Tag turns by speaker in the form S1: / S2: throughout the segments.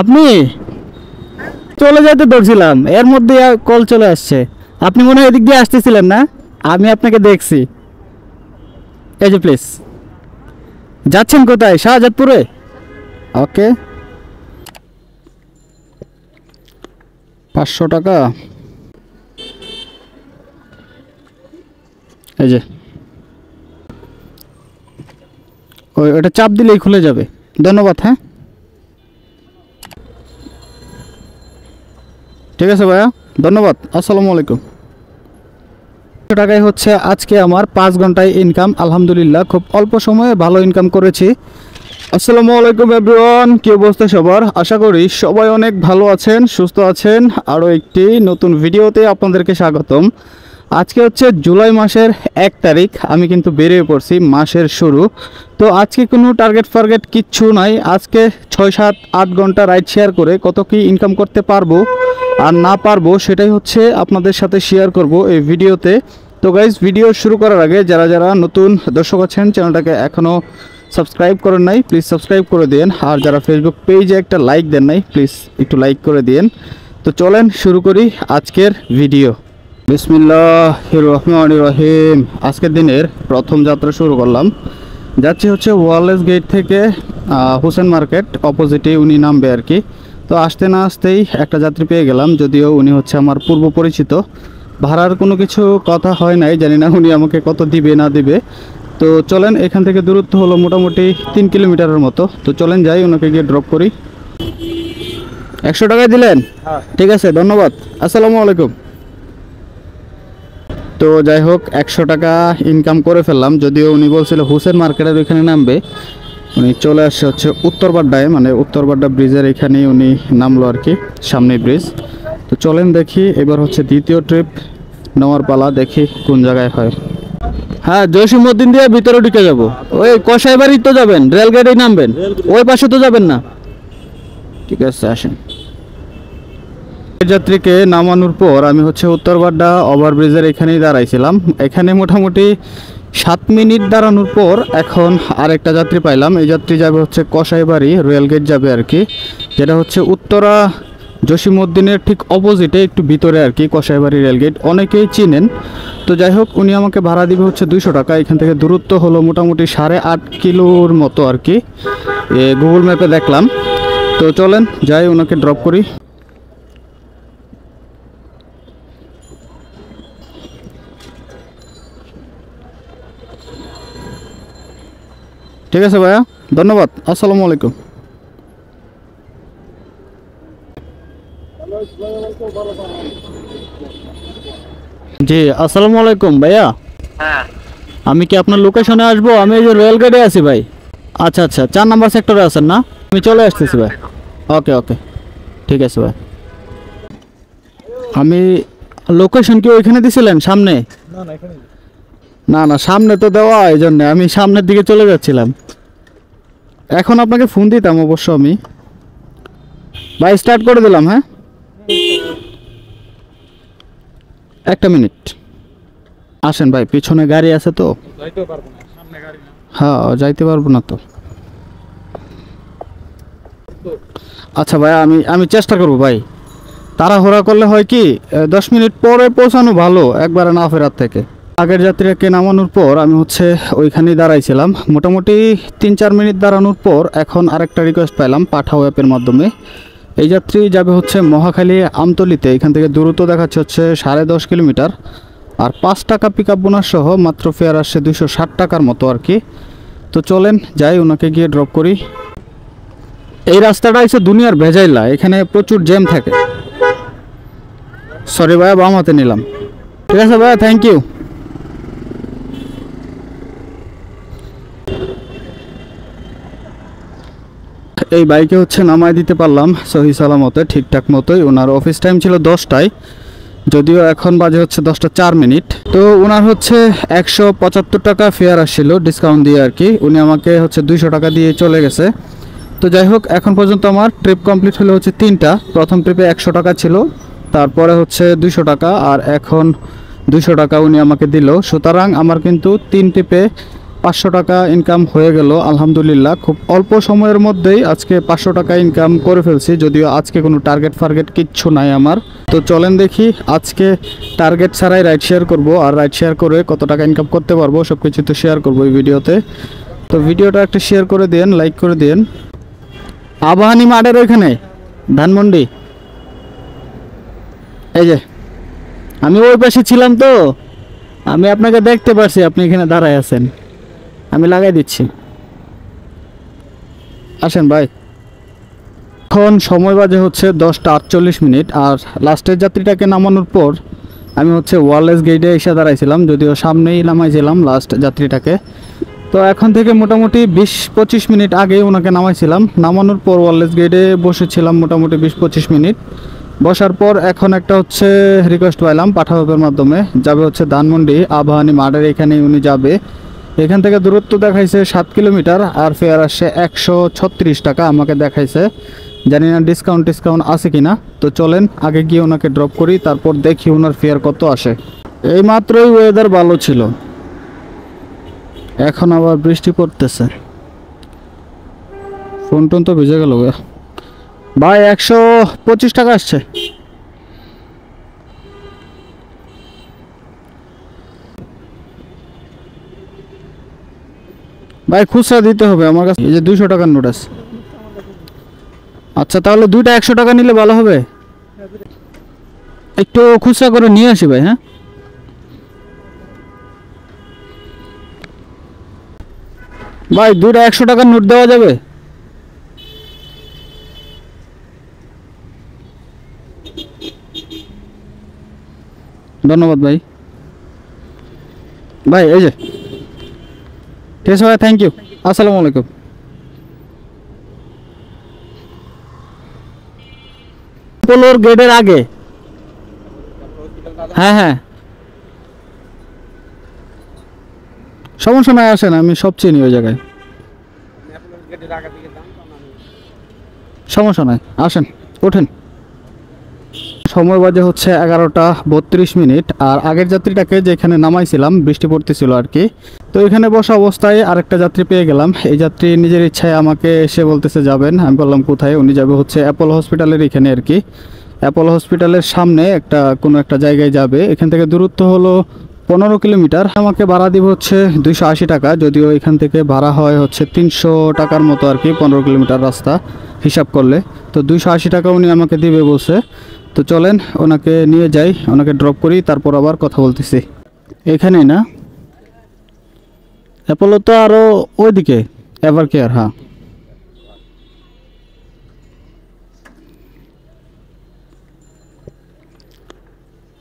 S1: আপনি চলে যেতে ধরছিলাম, এর মধ্যে কল চলে আসছে। আপনি মনে হয় এদিক দিয়ে আসতেছিলেন না? আমি আপনাকে দেখছি। এই যে প্লিজ, যাচ্ছেন কোথায়? শাহজাদপুরে? ওকে, 500 টাকা। এই যে ওটা চাপ দিলেই খুলে যাবে। ধন্যবাদ। হ্যাঁ, ঠিক আছে ভাইয়া, ধন্যবাদ। আসসালামু আলাইকুম। টাকায় হচ্ছে আজকে আমার 5 ঘন্টায় ইনকাম। আলহামদুলিল্লাহ, খুব অল্প সময়ে ভালো ইনকাম করেছি। আসসালামু আলাইকুম এভরিওয়ান, কি অবস্থা সবার? আশা করি সবাই অনেক ভালো আছেন, সুস্থ আছেন। আরও একটি নতুন ভিডিওতে আপনাদেরকে স্বাগতম। আজকে হচ্ছে জুলাই মাসের 1 তারিখ। আমি কিন্তু বেরিয়ে পড়ছি, মাসের শুরু। তো আজকে কোনো টার্গেট কিচ্ছু নাই। আজকে 6-7-8 ঘন্টা রাইড শেয়ার করে কত কি ইনকাম করতে পারবো আর না পারবো সেটাই হচ্ছে আপনাদের সাথে শেয়ার করব এই ভিডিওতে। তো গাইজ, ভিডিও শুরু করার আগে যারা যারা নতুন দর্শক আছেন, চ্যানেলটাকে এখনও সাবস্ক্রাইব করেন নাই, প্লিজ সাবস্ক্রাইব করে দিন। আর যারা ফেসবুক পেজে একটা লাইক দেন নাই, প্লিজ একটু লাইক করে দিন। তো চলেন শুরু করি আজকের ভিডিও। বিসমিল্লাহির রহমানির রহিম। আজকের দিনের প্রথম যাত্রা শুরু করলাম। যাচ্ছি হচ্ছে ওয়ারলেস গেট থেকে হোসেন মার্কেট অপোজিটে উনি নামবে আর কি। তো আসতে না আসতেই একটা যাত্রী পেয়ে গেলাম, যদিও উনি হচ্ছে আমার পূর্ব পরিচিত। ভাড়ার কোনো কিছু কথা হয় নাই, জানি না উনি আমাকে কত দিবে না দিবে। তো চলেন, এখান থেকে দূরত্ব হলো মোটামুটি 3 কিলোমিটারের মতো। তো চলেন যাই, ওনাকে গিয়ে ড্রপ করি। 100 টাকায় দিলেন? ঠিক আছে, ধন্যবাদ। আসসালামু আলাইকুম। তো যাই হোক, 100 টাকা ইনকাম করে ফেললাম। যদিও উনি বলছিল হোসেন মার্কেটের ওইখানে নামবে, উনি চলে আসছে হচ্ছে উত্তরবাড্ডায়, মানে উত্তরবাড্ডা ব্রিজের এখানেই উনি নামলো আর কি, সামনে ব্রিজ। তো চলেন দেখি, এবার হচ্ছে দ্বিতীয় ট্রিপ নেওয়ার পালা, দেখি কোন জায়গায় হয়। হ্যাঁ, জসীমউদ্দিন দিয়ে ভিতরে ঢুকে যাব। ওই কসাইবাড়ি তো যাবেন, রেলগেটেই নামবেন, ওই পাশে তো যাবেন না। ঠিক আছে, আসেন। যাত্রীকে নামানোর পর আমি হচ্ছে উত্তরবাড্ডা ওভারব্রিজের এখানেই দাঁড়াইছিলাম। এখানে মোটামুটি 7 মিনিট দাঁড়ানোর পর এখন আরেকটা যাত্রী পাইলাম। এই যাত্রী যাবে হচ্ছে কসাইবাড়ি, রেলগেট যাবে আর কি, যেটা হচ্ছে উত্তরা জসীমউদ্দিনের ঠিক অপোজিটে, একটু ভিতরে আর কি, কসাইবাড়ি রেলগেট অনেকেই চিনেন। তো যাই হোক, উনি আমাকে ভাড়া দিবে হচ্ছে 200 টাকা। এখান থেকে দূরত্ব হলো মোটামুটি 8.5 কিলোর মতো আর কি, গুগল ম্যাপে দেখলাম। তো চলেন যাই, ওনাকে ড্রপ করি। ঠিক আছে ভাইয়া, ধন্যবাদ। আসসালামু আলাইকুম। জি, আসসালামু আলাইকুম ভাইয়া।
S2: হ্যাঁ,
S1: আমি কি আপনার লোকেশনে আসবো? আমি এই যে রেলগেটে আছি ভাই। আচ্ছা আচ্ছা, 4 নম্বর সেক্টরে আছেন না? আমি চলে আসতেছি ভাই। ওকে ওকে, ঠিক আছে ভাই। আমি লোকেশন কি ওইখানে দিছিলেন সামনে? না না, সামনে তো দেওয়া, এই জন্য আমি সামনের দিকে চলে যাচ্ছিলাম। এখন আপনাকে ফোন দিতাম অবশ্য আমি। ভাই স্টার্ট করে দিলাম। হ্যাঁ, 1 মিনিট আসেন ভাই, পিছনে গাড়ি আছে তো। হ্যাঁ, যাইতে পারবো না তো। আচ্ছা ভাই, আমি চেষ্টা করবো ভাই। তাড়াহুড়া করলে হয় কি, 10 মিনিট পরে পৌঁছানো ভালো একবারে না ফেরার থেকে। আগের যাত্রীকে নামানোর পর আমি হচ্ছে ওইখানেই দাঁড়াইছিলাম। মোটামুটি 3-4 মিনিট দাঁড়ানোর পর এখন আরেকটা রিকোয়েস্ট পেলাম পাঠাও অ্যাপের মাধ্যমে। এই যাত্রী যাবে হচ্ছে মহাখালী আমতলিতে। এখান থেকে দূরত্ব দেখাচ্ছে হচ্ছে 10.5 কিলোমিটার। আর 5 টাকা পিক আপ বোনাস সহ মাত্র ফেয়ার আসছে 260 টাকার মতো আর কি। তো চলেন যাই, ওনাকে গিয়ে ড্রপ করি। এই রাস্তাটা হচ্ছে দুনিয়ার ভেজাইলা, এখানে প্রচুর জ্যাম থাকে। সরি ভাইয়া, বাম হাতে নিলাম। ঠিক আছে ভাইয়া, থ্যাংক ইউ। এই বাইকে হচ্ছে নামাই দিতে পারলাম সহি সালামতে, ঠিকঠাক মতোই। ওনার অফিস টাইম ছিল 10টায়, যদিও এখন বাজে হচ্ছে 10টা 4 মিনিট। তো ওনার হচ্ছে 175 টাকা ফেয়ার আসছিল ডিসকাউন্ট দিয়ে আর কি। উনি আমাকে হচ্ছে 200 টাকা দিয়ে চলে গেছে। তো যাই হোক, এখন পর্যন্ত আমার ট্রিপ কমপ্লিট হলো হচ্ছে 3টা। প্রথম ট্রিপে 100 টাকা ছিল, তারপরে হচ্ছে 200 টাকা, আর এখন 200 টাকা উনি আমাকে দিল। সুতরাং আমার কিন্তু 3 ট্রিপে 500 টাকা ইনকাম হয়ে গেল আলহামদুলিল্লাহ। খুব অল্প সময়ের মধ্যেই আজকে 500 টাকা ইনকাম করে ফেলছি, যদিও আজকে কোনো টার্গেট ফার্গেট কিচ্ছু নাই আমার। তো চলেন দেখি আজকে টার্গেট ছাড়াই রাইড শেয়ার করব, আর রাইড শেয়ার করে কত টাকা ইনকাম করতে পারবো সব কিছু তো শেয়ার করবো এই ভিডিওতে। তো ভিডিওটা একটা শেয়ার করে দিন, লাইক করে দিন। আবাহানি মাঠের ওইখানে ধানমন্ডি, এই যে আমি ওই পাশে ছিলাম, তো আমি আপনাকে দেখতে পারছি আপনি এখানে দাঁড়ায় আছেন, আমি লাগাই দিচ্ছি, আসেন ভাই। এখন সময় বাজে হচ্ছে 10:48, আর লাস্টের যাত্রীটাকে নামানোর পর আমি হচ্ছে ওয়ারলেস গেটে এসে দাঁড়াইছিলাম, যদিও সামনেই নামাইছিলাম লাস্ট যাত্রীটাকে। তো এখন থেকে মোটামুটি 20-25 মিনিট আগে ওনাকে নামাইছিলাম, নামানোর পর ওয়ারলেস গেটে বসেছিলাম মোটামুটি 20-25 মিনিট। বসার পর এখন একটা হচ্ছে রিকোয়েস্ট পাইলাম পাঠাবের মাধ্যমে, যাবে হচ্ছে ধানমন্ডি আবাহানি মাঠের এখানে উনি যাবে। এখান থেকে দূরত্ব দেখাইছে 7 কিলোমিটার, আর ফেয়ার আসছে 136 টাকা আমাকে দেখাইছে। জানি না ডিসকাউন্ট আছে কিনা। তো চলেন আগে গিয়ে ওনাকে ড্রপ করি, তারপর দেখি ওনার ফেয়ার কত আসে। এই মাত্রই ওয়েদার ভালো ছিল, এখন আবার বৃষ্টি পড়তেছে, ফোন টোন তো ভিজে গেল। ভাই 125 টাকা আসছে। ভাই খুচরা দিতে হবে আমার কাছে, এই যে 200 টাকার নোট আছে। আচ্ছা তাহলে দুইটা 100 টাকা নিলে ভালো হবে, একটু খুচরা করে নিয়ে আসি ভাই। হ্যাঁ ভাই, দুইটা 100 টাকার নোট দেওয়া যাবে? ধন্যবাদ ভাই। ভাই এই যে, ঠিক আছে ভাই, থ্যাংক ইউ, আসসালামু আলাইকুম। পোলোর গেটের আগে, হ্যাঁ হ্যাঁ, সমস্যা নাই, আসেন, আমি সব চিনি ওই জায়গায়, সমস্যা নাই, আসেন ওঠেন। সময় বাজে হচ্ছে 11:32, আর আগের যাত্রীটাকে যেখানে নামাইছিলাম বৃষ্টি পড়তেছিল আর কি। তো এখানে বসা অবস্থায় আরেকটা যাত্রী পেয়ে গেলাম। এই যাত্রী নিজের ইচ্ছায় আমাকে এসে বলতেছে যাবেন, আমি বললাম কোথায়। উনি যাবে হচ্ছে অ্যাপোলো হসপিটালের এখানে আর কি, অ্যাপোলো হসপিটালের সামনে কোনো একটা জায়গায় যাবে। এখান থেকে দূরত্ব হলো 15 কিলোমিটার। আমাকে ভাড়া দিব হচ্ছে 280 টাকা, যদিও এখান থেকে ভাড়া হয় হচ্ছে 300 টাকার মতো আর কি, 15 কিলোমিটার রাস্তা হিসাব করলে। তো 280 টাকা উনি আমাকে দিবে বলছে। তো চলেন ওনাকে নিয়ে যাই, ওনাকে ড্রপ করি, তারপর আবার কথা বলতেছি। এখানেই না অ্যাপোলো? তো আরও ওইদিকে এভার কেয়ার। হ্যাঁ,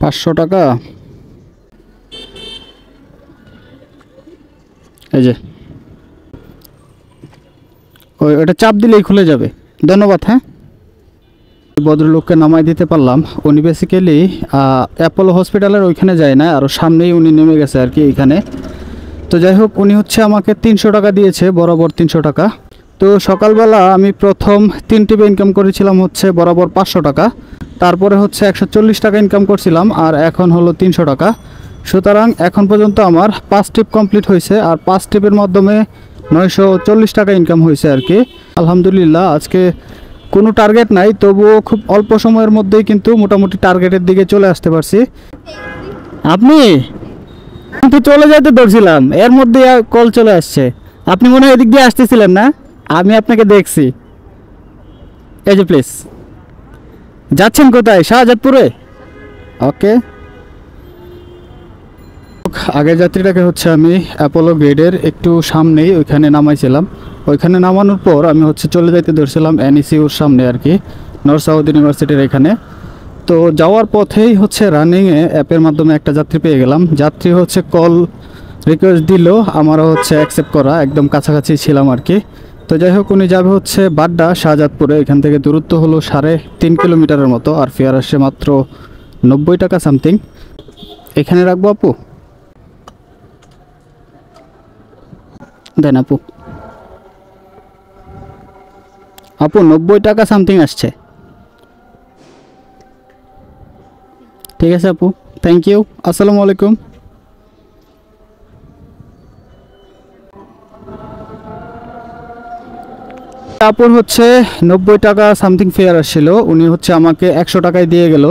S1: ৳500। এই যে ওটা চাপ দিলেই খুলে যাবে। ধন্যবাদ। হ্যাঁ, ভদ্রলোককে নামাই দিতে পারলাম। উনি বেসিক্যালি অ্যাপোলো হসপিটালের ওইখানে যায় না, আরও সামনেই উনি নেমে গেছে আর কি এখানে। তো যাই হোক, উনি হচ্ছে আমাকে 300 টাকা দিয়েছে, বরাবর 300 টাকা। তো সকালবেলা আমি প্রথম 3 টিপে ইনকাম করেছিলাম হচ্ছে বরাবর 500 টাকা, তারপরে হচ্ছে 140 টাকা ইনকাম করছিলাম, আর এখন হলো 300 টাকা। সুতরাং এখন পর্যন্ত আমার 5 টিপ কমপ্লিট হয়েছে, আর 5 টিপের মাধ্যমে 940 টাকা ইনকাম হয়েছে আর কি। আলহামদুলিল্লাহ, আজকে কোনো টার্গেট নাই, তবুও খুব অল্প সময়ের মধ্যেই কিন্তু মোটামুটি টার্গেটের দিকে চলে আসতে পারছি। আপনি তো চলে যেতে ধরছিলাম, এর মধ্যে কল চলে আসছে। আপনি মনে হয় এদিক দিয়ে আসতেছিলেন না? আমি আপনাকে দেখছি। এই যে প্লিজ, যাচ্ছেন কোথায়? শাহজাদপুরে? ওকে। আগের যাত্রীটাকে হচ্ছে আমি অ্যাপোলো গেটের একটু সামনেই ওইখানে নামাইছিলাম। ওইখানে নামানোর পর আমি হচ্ছে চলে যাইতে ধরছিলাম NECUর সামনে আর কি, নর্থ সাউথ ইউনিভার্সিটির এখানে। তো যাওয়ার পথেই হচ্ছে রানিংয়ে অ্যাপের মাধ্যমে একটা যাত্রী পেয়ে গেলাম। যাত্রী হচ্ছে কল রিকোয়েস্ট দিল, আমারও হচ্ছে অ্যাকসেপ্ট করা, একদম কাছাকাছি ছিলাম আর কি। তো যাই হোক, উনি যাবে হচ্ছে বাড্ডা শাহজাদপুরে। এখান থেকে দূরত্ব হলো 3.5 কিলোমিটারের মতো, আর ফেয়ার আসছে মাত্র 90 টাকা সামথিং। এখানে রাখবো আপু? দেন আপু। আপু 90 টাকা সামথিং আসছে। ঠিক আছে আপু, থ্যাংক ইউ, আসসালামু আলাইকুম। আপুর হচ্ছে 90 টাকা সামথিং ফেয়ার আসছিল, উনি হচ্ছে আমাকে 100 টাকায় দিয়ে গেল।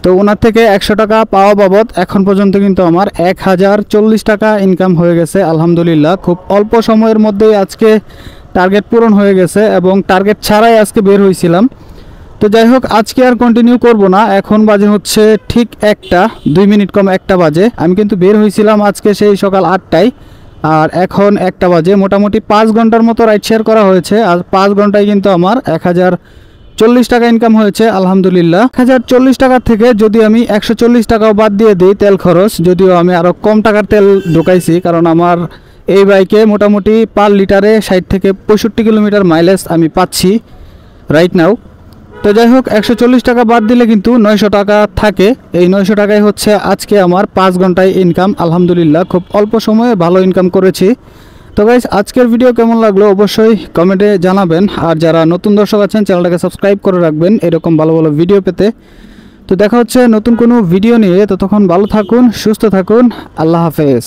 S1: তো ওনার থেকে 100 টাকা পাওয়া বাবদ এখন পর্যন্ত কিন্তু আমার 1040 টাকা ইনকাম হয়ে গেছে আলহামদুলিল্লাহ। খুব অল্প সময়ের মধ্যেই আজকে টার্গেট পূরণ হয়ে গেছে এবং টার্গেট ছাড়াই আজকে বের হয়েছিলাম। তো যাই হোক, আজকে আর কন্টিনিউ করব না। এখন বাজে হচ্ছে ঠিক 1টা 2 মিনিট কম 1টা বাজে। আমি কিন্তু বের হয়েছিলাম আজকে সেই সকাল 8টায়, আর এখন 1টা বাজে। মোটামুটি 5 ঘন্টার মতো রাইড শেয়ার করা হয়েছে, আর 5 ঘন্টায় কিন্তু আমার 1040 টাকা ইনকাম হয়েছে আলহামদুলিল্লাহ। 1040 টাকা থেকে যদি আমি 140 টাকাও বাদ দিয়ে দিই তেল খরচ, যদিও আমি আরও কম টাকার তেল ঢোকাইছি, কারণ আমার এই বাইকে মোটামুটি পার লিটারে 60 থেকে 65 কিলোমিটার মাইলেজ আমি পাচ্ছি রাইট নাও। তো যাই হোক, 140 টাকা বাদ দিলে কিন্তু 900 টাকা থাকে। এই 900 টাকায় হচ্ছে আজকে আমার 5 ঘন্টায় ইনকাম আলহামদুলিল্লাহ। খুব অল্প সময়ে ভালো ইনকাম করেছি। তো গাইস, আজকের ভিডিও কেমন লাগলো অবশ্যই কমেন্টে জানাবেন, আর যারা নতুন দর্শক আছেন চ্যানেলটাকে সাবস্ক্রাইব করে রাখবেন এরকম ভালো ভালো ভিডিও পেতে। তো দেখা হচ্ছে নতুন কোনো ভিডিও নিয়ে, ততক্ষণ ভালো থাকুন, সুস্থ থাকুন, আল্লাহ হাফেজ।